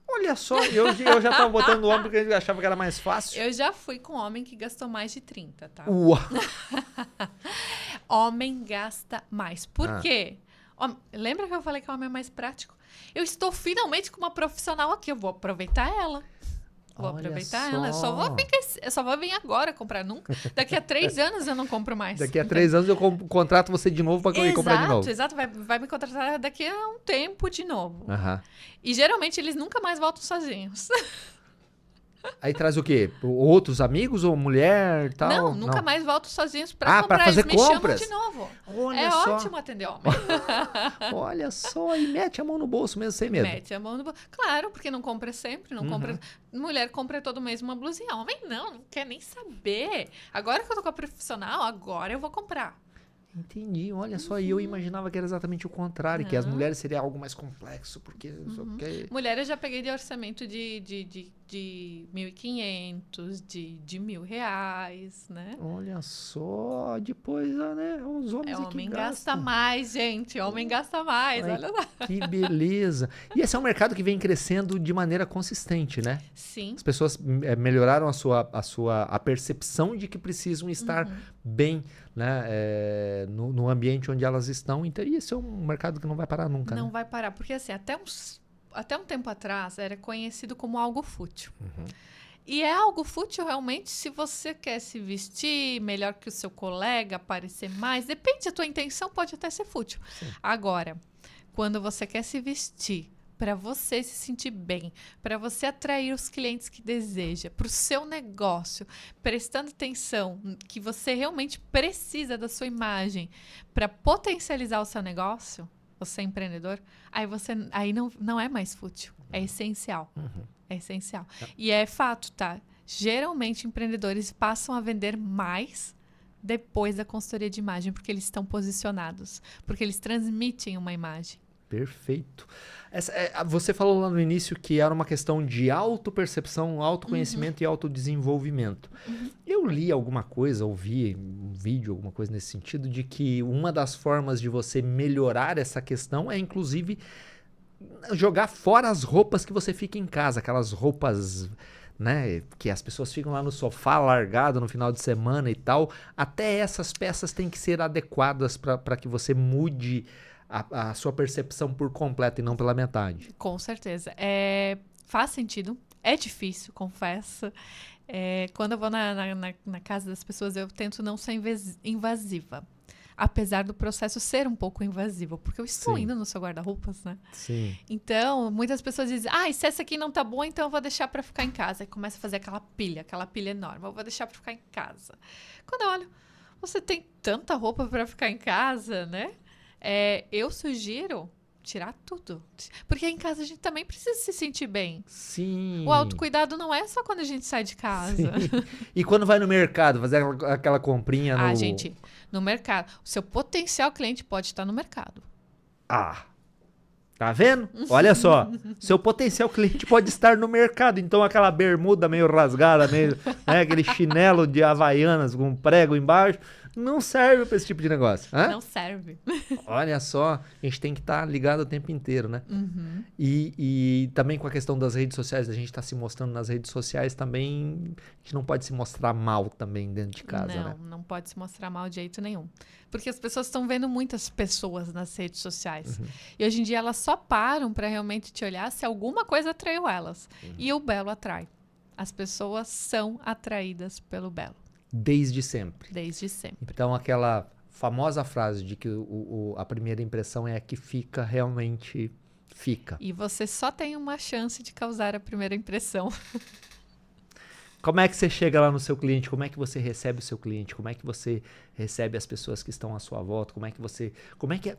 S1: Olha só, eu já tava botando homem porque eu achava que era mais fácil.
S2: Eu já fui com homem que gastou mais de 30, tá?
S1: Uau!
S2: Homem gasta mais. Por quê? Lembra que eu falei que o homem é mais prático? Eu estou finalmente com uma profissional aqui, eu vou aproveitar ela. Eu só vou vir agora comprar nunca. Daqui a 3 anos eu não compro mais.
S1: Daqui a 3 anos eu contrato você de novo para comprar de novo.
S2: Exato. Vai me contratar daqui a um tempo de novo. E geralmente eles nunca mais voltam sozinhos.
S1: Aí traz o quê? Outros amigos ou mulher e tal?
S2: Não, nunca mais volto sozinhos pra comprar.
S1: Pra fazer
S2: eles
S1: compras?
S2: Me chamam de novo.
S1: Olha só.
S2: Ótimo atender homem.
S1: Olha só, e mete a mão no bolso mesmo, sem medo.
S2: Mete a mão no bolso. Claro, porque não compra sempre, não compra... Mulher compra todo mês uma blusinha. Homem não quer nem saber. Agora que eu tô com a profissional, agora eu vou comprar.
S1: Entendi, olha só, e eu imaginava que era exatamente o contrário, que as mulheres seria algo mais complexo, porque não sei o quê.
S2: Mulher eu já peguei de orçamento de 1.500, de R$ 1.000, né?
S1: Olha só, depois, né, os homens aqui
S2: Homem
S1: gastam.
S2: gasta mais, gente, homem gasta mais,
S1: Ai,
S2: olha lá.
S1: que beleza. E esse é um mercado que vem crescendo de maneira consistente, né?
S2: Sim.
S1: As pessoas melhoraram a percepção de que precisam estar bem, né, no ambiente onde elas estão. Então, isso é um mercado que não vai parar nunca,
S2: Não
S1: né?
S2: vai parar, porque assim, até um tempo atrás era conhecido como algo fútil. E é algo fútil realmente se você quer se vestir melhor que o seu colega, parecer mais. Depende, a tua intenção pode até ser fútil.
S1: Sim.
S2: Agora, quando você quer se vestir para você se sentir bem, para você atrair os clientes que deseja, para o seu negócio, prestando atenção que você realmente precisa da sua imagem para potencializar o seu negócio, você é empreendedor, aí não é mais fútil, é essencial. É essencial. E é fato, tá? Geralmente, empreendedores passam a vender mais depois da consultoria de imagem, porque eles estão posicionados, porque eles transmitem uma imagem.
S1: Perfeito. Você falou lá no início que era uma questão de autopercepção, autoconhecimento e autodesenvolvimento. Eu li alguma coisa, ouvi um vídeo, alguma coisa nesse sentido, de que uma das formas de você melhorar essa questão é, inclusive, jogar fora as roupas que você fica em casa, aquelas roupas, né, que as pessoas ficam lá no sofá largado no final de semana e tal. Até essas peças têm que ser adequadas para que você mude a sua percepção por completo e não pela metade.
S2: Com certeza. Faz sentido. É difícil, confesso. Quando eu vou na casa das pessoas, eu tento não ser invasiva. Apesar do processo ser um pouco invasivo, porque eu estou indo no seu guarda-roupas, né?
S1: Sim.
S2: Então, muitas pessoas dizem, se essa aqui não tá boa, então eu vou deixar para ficar em casa. Aí começa a fazer aquela pilha enorme. Eu vou deixar para ficar em casa. Quando eu olho, você tem tanta roupa para ficar em casa, né? Eu sugiro tirar tudo. Porque em casa a gente também precisa se sentir bem.
S1: Sim.
S2: O autocuidado não é só quando a gente sai de casa.
S1: Sim. E quando vai no mercado, fazer aquela comprinha no...
S2: gente, no mercado. O seu potencial cliente pode estar no mercado.
S1: Tá vendo? Olha só. Seu potencial cliente pode estar no mercado. Então, aquela bermuda meio rasgada, meio, né, aquele chinelo de Havaianas com prego embaixo, não serve para esse tipo de negócio.
S2: Não serve.
S1: Olha só, a gente tem que estar ligado o tempo inteiro, né? E também com a questão das redes sociais, a gente está se mostrando nas redes sociais também, a gente não pode se mostrar mal também dentro de casa, né?
S2: Não pode se mostrar mal de jeito nenhum. Porque as pessoas estão vendo muitas pessoas nas redes sociais. E hoje em dia elas só param para realmente te olhar se alguma coisa atraiu elas. E o belo atrai. As pessoas são atraídas pelo belo.
S1: Desde sempre.
S2: Desde sempre.
S1: Então, aquela famosa frase de que a primeira impressão é a que fica, realmente fica.
S2: E você só tem uma chance de causar a primeira impressão.
S1: Como é que você chega lá no seu cliente? Como é que você recebe o seu cliente? Como é que você recebe as pessoas que estão à sua volta?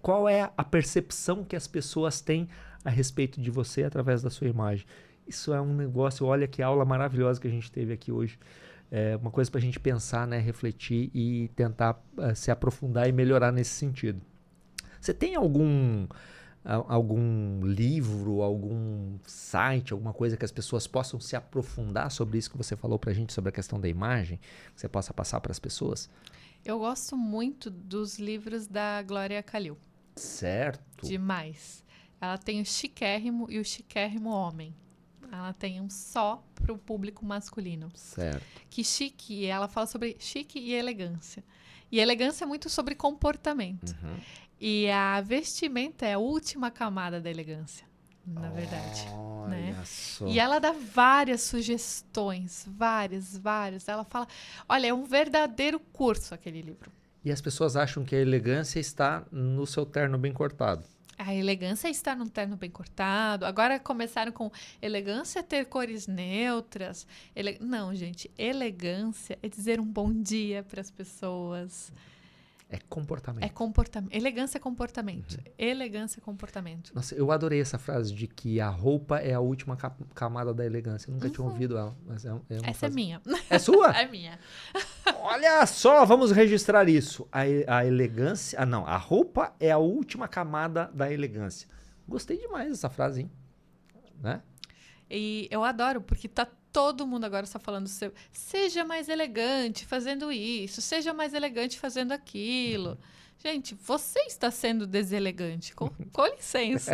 S1: Qual é a percepção que as pessoas têm a respeito de você através da sua imagem? Isso é um negócio, olha que aula maravilhosa que a gente teve aqui hoje. É uma coisa para a gente pensar, né, refletir e tentar se aprofundar e melhorar nesse sentido. Você tem algum livro, algum site, alguma coisa que as pessoas possam se aprofundar sobre isso que você falou para a gente, sobre a questão da imagem, que você possa passar para as pessoas?
S2: Eu gosto muito dos livros da Glória Calil.
S1: Certo.
S2: Demais. Ela tem o Chiquérrimo e o Chiquérrimo Homem. Ela tem um só para o público masculino.
S1: Certo.
S2: Que chique, ela fala sobre chique e elegância. E elegância é muito sobre comportamento. E a vestimenta é a última camada da elegância, na verdade.
S1: Olha só.
S2: E ela dá várias sugestões, várias. Ela fala, olha, é um verdadeiro curso aquele livro.
S1: E as pessoas acham que a elegância está no seu terno bem cortado.
S2: A elegância está num terno bem cortado. Agora começaram com elegância ter cores neutras. Não, gente. Elegância é dizer um bom dia para as pessoas.
S1: É comportamento.
S2: É comportamento. Elegância é comportamento. Elegância é comportamento.
S1: Nossa, eu adorei essa frase de que a roupa é a última camada da elegância. Eu nunca tinha ouvido ela, mas é uma
S2: Essa
S1: frase...
S2: é minha.
S1: É sua?
S2: É minha.
S1: Olha só, vamos registrar isso. A elegância... não, a roupa é a última camada da elegância. Gostei demais dessa frase, hein? Né?
S2: E eu adoro, porque tá todo mundo agora só falando, seja mais elegante fazendo isso, seja mais elegante fazendo aquilo. Gente, você está sendo deselegante, com licença.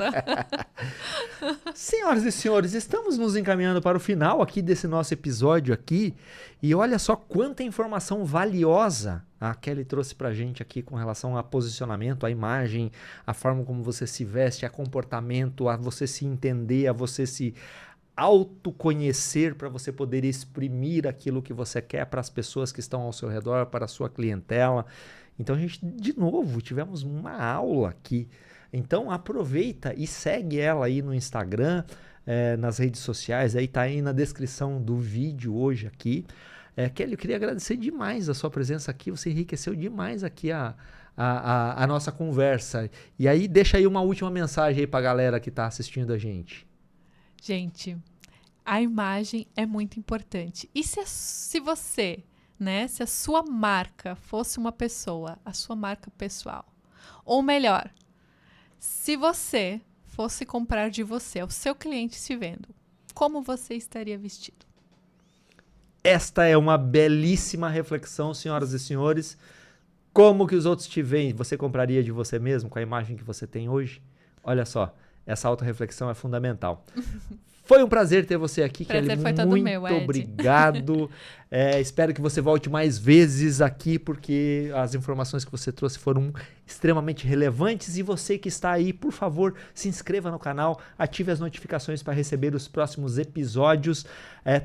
S1: Senhoras e senhores, estamos nos encaminhando para o final aqui desse nosso episódio aqui. E olha só quanta informação valiosa a Kelly trouxe pra gente aqui com relação a posicionamento, a imagem, a forma como você se veste, a comportamento, a você se entender, a você se autoconhecer para você poder exprimir aquilo que você quer para as pessoas que estão ao seu redor, para a sua clientela. Então a gente, de novo, tivemos uma aula aqui. Então aproveita e segue ela aí no Instagram, nas redes sociais, aí tá aí na descrição do vídeo hoje aqui. Kelly, eu queria agradecer demais a sua presença aqui, você enriqueceu demais aqui a nossa conversa. E aí deixa aí uma última mensagem aí para a galera que está assistindo a gente.
S2: Gente, a imagem é muito importante. E se você, né, se a sua marca fosse uma pessoa, a sua marca pessoal, ou melhor, se você fosse comprar de você, o seu cliente se vendo, como você estaria vestido?
S1: Esta é uma belíssima reflexão, senhoras e senhores. Como que os outros te veem? Você compraria de você mesmo com a imagem que você tem hoje? Olha só. Essa autorreflexão é fundamental. Foi um prazer ter você aqui, Kelly.
S2: Prazer foi todo meu, Ed.
S1: Muito obrigado. Espero que você volte mais vezes aqui, porque as informações que você trouxe foram extremamente relevantes. E você que está aí, por favor, se inscreva no canal, ative as notificações para receber os próximos episódios.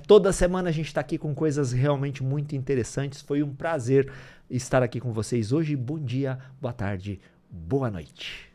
S1: Toda semana a gente está aqui com coisas realmente muito interessantes. Foi um prazer estar aqui com vocês hoje. Bom dia, boa tarde, boa noite.